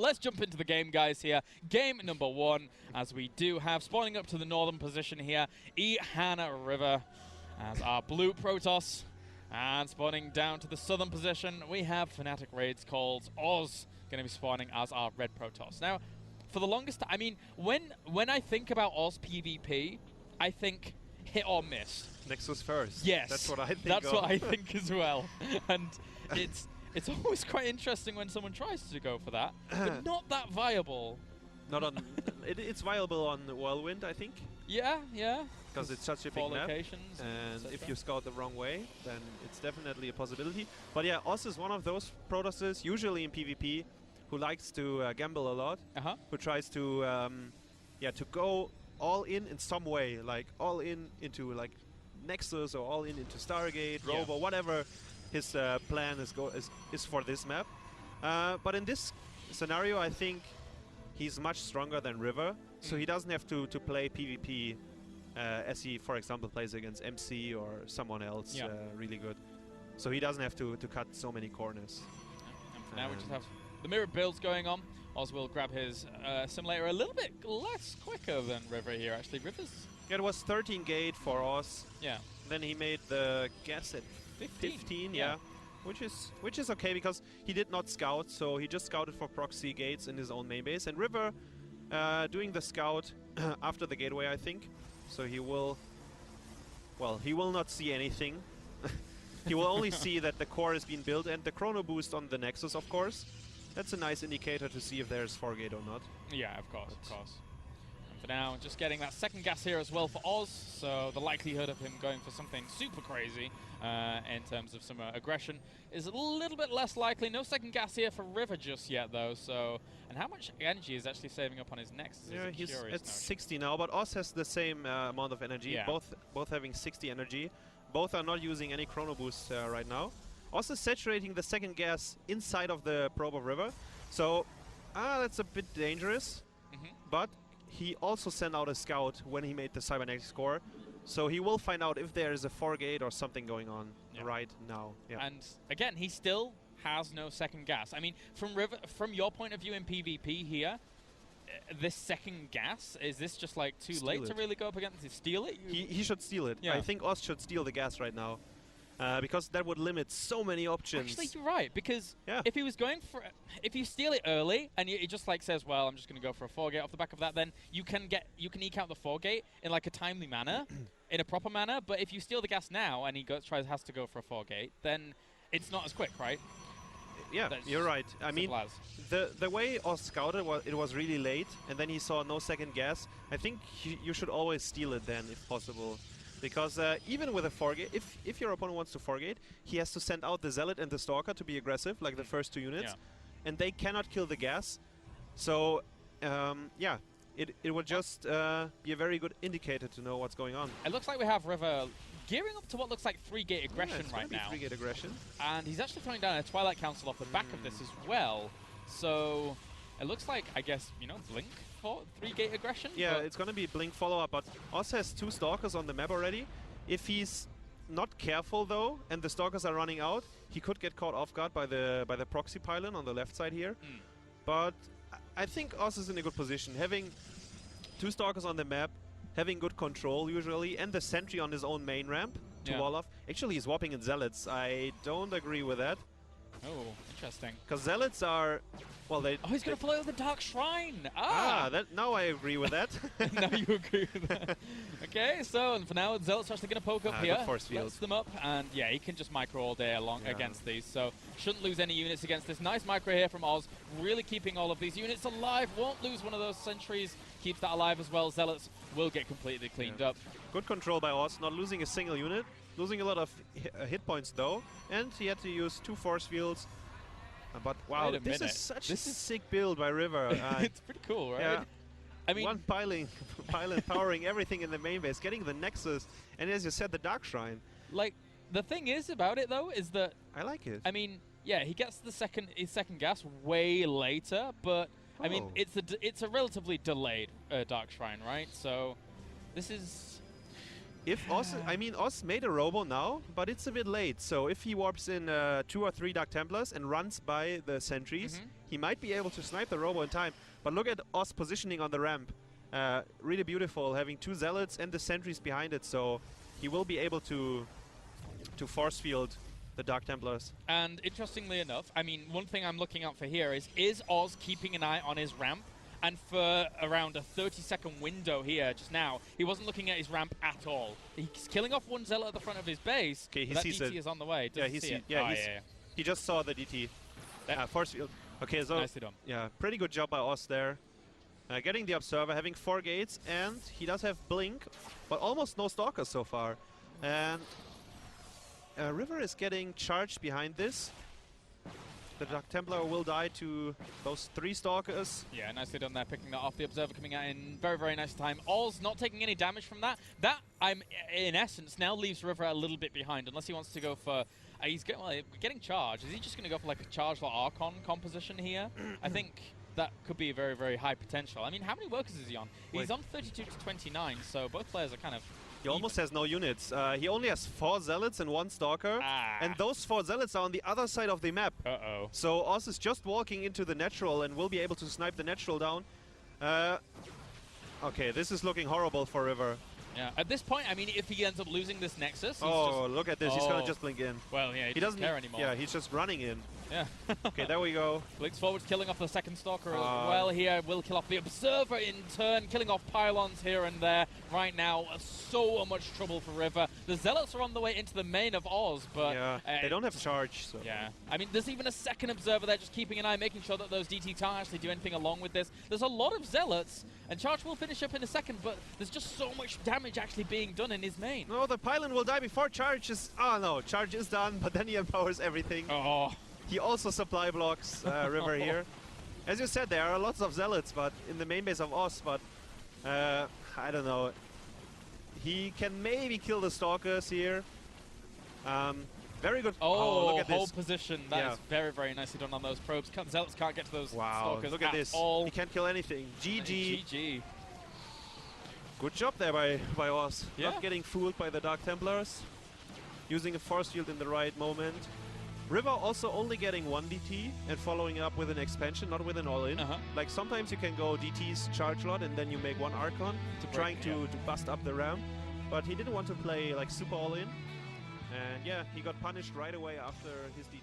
let's jump into the game, guys, here. Game number 1, as we do have, spawning up to the northern position here, EEHAN River as our blue Protoss. And spawning down to the southern position, we have FNATICRCoz Oz going to be spawning as our red Protoss. Now, for the longest time, I mean, when I think about Oz PvP, I think hit or miss. Nexus first. Yes. That's what I think. That's what I think as well. And it's always quite interesting when someone tries to go for that, but not that viable. Not on. It's viable on Whirlwind, I think. Yeah, yeah. Because it's such a big map, locations and if you scout the wrong way, then it's definitely a possibility. But yeah, Oz is one of those Protosses, usually in PvP, who likes to gamble a lot, who tries to to go all in some way, like all in into like Nexus or all in into Stargate, Robo, whatever his plan is for this map. But in this scenario, I think he's much stronger than River, so he doesn't have to play PvP as he, for example, plays against MC or someone else really good. So he doesn't have to cut so many corners. And for now we just have the mirror builds going on. Oz will grab his simulator a little bit less quicker than River here, actually. River's... Yeah, it was 13 gate for Oz. Yeah. Then he made the guess at 15, yeah. Which is okay because he did not scout, so he just scouted for proxy gates in his own main base. And River doing the scout after the gateway, I think. So he will... Well, he will not see anything. He will only see that the core is being built and the chrono boost on the Nexus, of course. That's a nice indicator to see if there's 4-gate or not. Yeah, of course, of course. And for now, just getting that second gas here as well for Oz, so the likelihood of him going for something super crazy in terms of some aggression is a little bit less likely. No second gas here for River just yet, though, so... And how much energy is actually saving up on his Nexus? Yeah, he's at 60 now, but Oz has the same amount of energy, both having 60 energy. Both are not using any chrono boost right now. Oz is saturating the second gas inside of the probe of River, so that's a bit dangerous. But he also sent out a scout when he made the cybernetics core, so he will find out if there is a 4-gate or something going on right now. And again, he still has no second gas. I mean, from your point of view in PvP here, this second gas, is this just like too late to really go up against it? Steal it? He should steal it. I think Oz should steal the gas right now. Because that would limit so many options. Actually, you're right, because if he was going for... If you steal it early, and he just like says, well, I'm just going to go for a 4-gate off the back of that, then you can eke out the 4-gate in like a timely manner, in a proper manner, but if you steal the gas now, and he has to go for a 4-gate, then it's not as quick, right? Yeah, you're right. I mean, the way Oz scouted, it was really late, and then he saw no second gas. I think you should always steal it then, if possible. Because even with a 4-gate, if your opponent wants to 4-gate, he has to send out the Zealot and the Stalker to be aggressive, like the first 2 units. And they cannot kill the gas. So, yeah, it would just be a very good indicator to know what's going on. It looks like we have River gearing up to what looks like 3-gate aggression right now. 3-gate aggression. And he's actually throwing down a Twilight Council off the back of this as well. So it looks like, I guess, you know, Blink for 3-gate aggression? Yeah, it's going to be Blink follow-up, but Oz has 2 Stalkers on the map already. If he's not careful, though, and the Stalkers are running out, he could get caught off guard by the proxy pylon on the left side here. But I think Oz is in a good position. Having 2 Stalkers on the map, having good control usually, and the sentry on his own main ramp to wall off. Actually, he's swapping in Zealots. I don't agree with that. Oh, interesting. Because Zealots are... Well, they... Oh, he's going to follow the Dark Shrine! Now I agree with that. Now you agree with that. Okay, so and for now, Zealots are actually going to poke up here. Force field. Lets them up, and yeah, he can just micro all day along against these, so shouldn't lose any units against this. Nice micro here from Oz, really keeping all of these units alive. Won't lose one of those sentries. Keeps that alive as well. Zealots will get completely cleaned up. Good control by Oz, not losing a single unit. Losing a lot of hit points though, and he had to use 2 force fields. But wow, this is such a sick build by River. It's pretty cool, right? Yeah. I mean, one pylon powering everything in the main base, getting the Nexus, and as you said, the Dark Shrine. Like, the thing is about it though is that I like it. I mean, yeah, he gets his second gas way later, but I mean, it's a relatively delayed Dark Shrine, right? So this is. If Oz, I mean, Oz made a Robo now, but it's a bit late. So if he warps in 2 or 3 Dark Templars and runs by the sentries, he might be able to snipe the Robo in time. But look at Oz positioning on the ramp. Really beautiful, having 2 Zealots and the sentries behind it, so he will be able to force field the Dark Templars. And interestingly enough, I mean, one thing I'm looking out for here is Oz keeping an eye on his ramp? And for around a 30-second window here just now, he wasn't looking at his ramp at all. He's killing off 1 Zealot at the front of his base. Okay, he that sees DT it. is on the way. Yeah, he sees. Yeah, he just saw the DT. Force field. Okay, so nicely done. Yeah, pretty good job by Oz there. Getting the Observer, having 4 gates, and he does have Blink, but almost no Stalkers so far. And River is getting charged behind this. The Dark Templar will die to those 3 Stalkers. Yeah, nicely done there, picking that off. The Observer coming out in very, very nice time. Oz not taking any damage from that. That, in essence, now leaves River a little bit behind, unless he wants to go for... he's getting charged. Is he just going to go for like a charge for Archon composition here? I think that could be very, very high potential. I mean, how many workers is he on? He's on 32 to 29, so both players are kind of... He almost has no units. He only has 4 Zealots and 1 Stalker. And those 4 Zealots are on the other side of the map. Uh-oh. So Oz is just walking into the natural and will be able to snipe the natural down. Okay, this is looking horrible for River. Yeah, at this point, I mean, if he ends up losing this Nexus... Look at this. He's going to just blink in. Well, yeah, he doesn't care anymore. Yeah, he's just running in. Yeah. Okay, there we go. Blinks forward, killing off the second Stalker as well here. Will kill off the Observer in turn, killing off pylons here and there. Right now, so much trouble for River. The Zealots are on the way into the main of Oz, but... Yeah, they don't have charge, so... Yeah. I mean, there's even a second Observer there just keeping an eye, making sure that those DT can't actually do anything along with this. There's a lot of Zealots, and charge will finish up in a second, but there's just so much damage actually being done in his main. No, the pylon will die before charge is... Oh, no, charge is done, but then he empowers everything. Oh. He also supply blocks River here. As you said, there are lots of Zealots, but in the main base of Oz, but I don't know. He can maybe kill the Stalkers here. Very good. Look at this. Hold position. That is very, very nicely done on those probes. Zealots can't get to those Stalkers look at this. all. He can't kill anything. GG. GG. Good job there by Oz. Yeah. Not getting fooled by the Dark Templars. Using a force field in the right moment. River also only getting 1 DT and following up with an expansion, not with an all-in. Like sometimes you can go DT's charge lot and then you make 1 Archon trying to bust up the ramp. But he didn't want to play like super all-in. And yeah, he got punished right away after his DT.